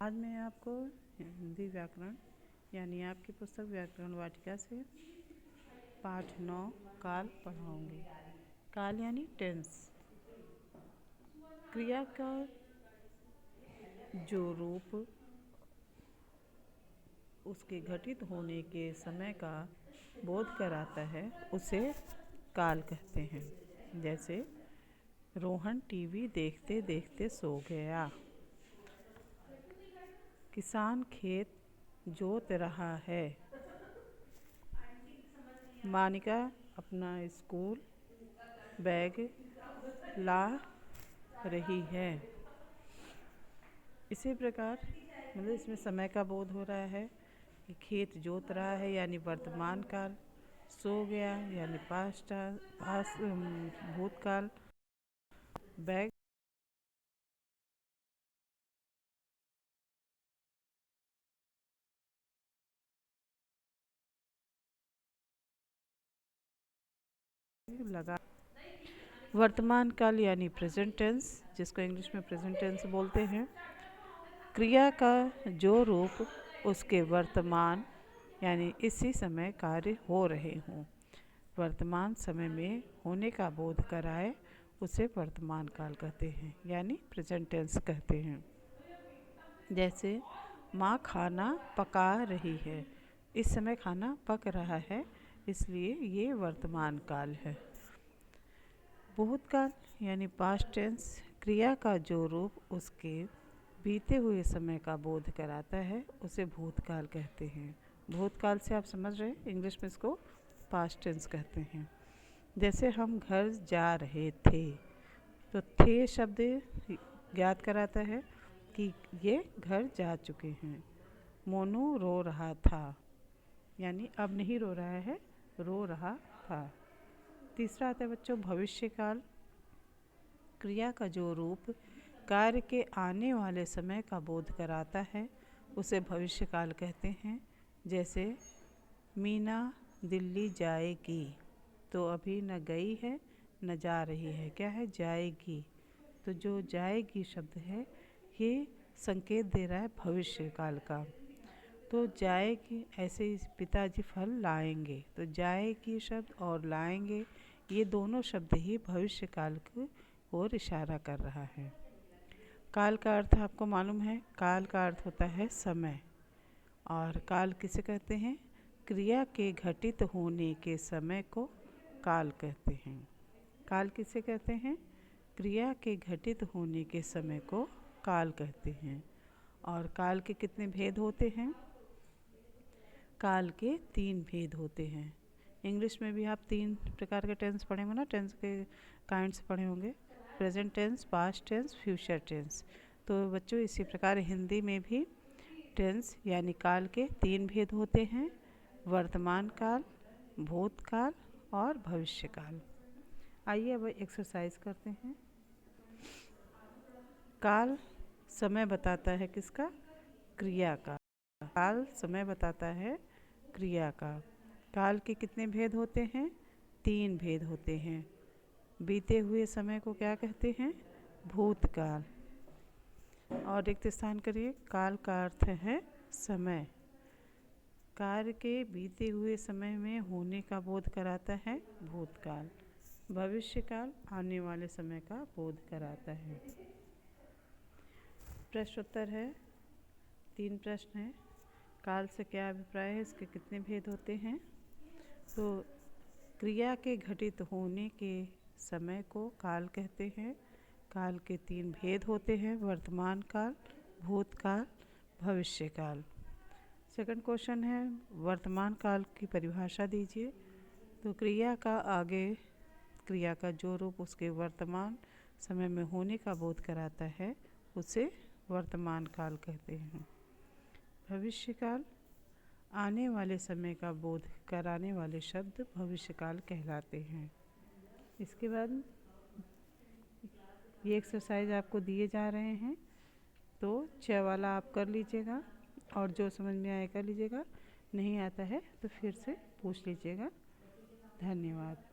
आज मैं आपको हिंदी व्याकरण यानी आपकी पुस्तक व्याकरण वाटिका से पाठ 9 काल पढ़ाऊंगी। काल यानी टेंस। क्रिया का जो रूप उसके घटित होने के समय का बोध कराता है उसे काल कहते हैं। जैसे रोहन टीवी देखते देखते सो गया। किसान खेत जोत रहा है। मानिका अपना स्कूल बैग ला रही है। इसी प्रकार मतलब इसमें समय का बोध हो रहा है कि खेत जोत रहा है यानी वर्तमान काल, सो गया यानी पास्ट भूतकाल, बैग लगा। वर्तमान काल यानी प्रेजेंट टेंस, जिसको इंग्लिश में प्रेजेंट टेंस बोलते हैं। क्रिया का जो रूप उसके वर्तमान यानी इसी समय कार्य हो रहे हों, वर्तमान समय में होने का बोध कराए उसे वर्तमान काल कहते हैं यानी प्रेजेंट टेंस कहते हैं। जैसे माँ खाना पका रही है। इस समय खाना पक रहा है, इसलिए ये वर्तमान काल है। भूतकाल यानी पास्ट टेंस, क्रिया का जो रूप उसके बीते हुए समय का बोध कराता है उसे भूतकाल कहते हैं। भूतकाल से आप समझ रहे हैं, इंग्लिश में इसको पास्ट टेंस कहते हैं। जैसे हम घर जा रहे थे, तो थे शब्द ज्ञात कराता है कि ये घर जा चुके हैं। मोनू रो रहा था यानी अब नहीं रो रहा है, रो रहा था। तीसरा आता है बच्चों भविष्य काल। क्रिया का जो रूप कार्य के आने वाले समय का बोध कराता है उसे भविष्य काल कहते हैं। जैसे मीना दिल्ली जाएगी, तो अभी न गई है न जा रही है, क्या है जाएगी। तो जो जाएगी शब्द है ये संकेत दे रहा है भविष्य काल का। तो जाएगी, ऐसे ही पिताजी फल लाएंगे, तो जाएगी शब्द और लाएंगे ये दोनों शब्द ही भविष्य काल की ओर इशारा कर रहा है। काल का अर्थ आपको मालूम है, काल का अर्थ होता है समय। और काल किसे कहते हैं? क्रिया के घटित होने के समय को काल कहते हैं। काल किसे कहते हैं? क्रिया के घटित होने के समय को काल कहते हैं। और काल के कितने भेद होते हैं? काल के 3 भेद होते हैं। इंग्लिश में भी आप 3 प्रकार के टेंस पढ़े होंगे ना, टेंस के काइंड्स पढ़े होंगे, present tense, past tense, future tense. तो बच्चों इसी प्रकार हिंदी में भी टेंस यानी काल के 3 भेद होते हैं, वर्तमान काल, भूतकाल और भविष्य काल। आइए अब एक्सरसाइज करते हैं। काल समय बताता है किसका? क्रिया का। काल समय बताता है क्रिया का। काल के कितने भेद होते हैं? 3 भेद होते हैं। बीते हुए समय को क्या कहते हैं? भूतकाल। और रिक्त स्थान करिए। काल का अर्थ है समय। कार्य के बीते हुए समय में होने का बोध कराता है भूतकाल। भविष्य काल आने वाले समय का बोध कराता है। प्रश्नोत्तर है, 3 प्रश्न हैं। काल से क्या अभिप्राय है, इसके कितने भेद होते हैं? तो क्रिया के घटित होने के समय को काल कहते हैं। काल के 3 भेद होते हैं, वर्तमान काल, भूतकाल, भविष्य काल। सेकंड क्वेश्चन है, वर्तमान काल की परिभाषा दीजिए। तो क्रिया का आगे क्रिया का जो रूप उसके वर्तमान समय में होने का बोध कराता है उसे वर्तमान काल कहते हैं। भविष्य काल आने वाले समय का बोध कराने वाले शब्द भविष्य काल कहलाते हैं। इसके बाद ये एक्सरसाइज आपको दिए जा रहे हैं, तो 6 वाला आप कर लीजिएगा और जो समझ में आए कर लीजिएगा, नहीं आता है तो फिर से पूछ लीजिएगा। धन्यवाद।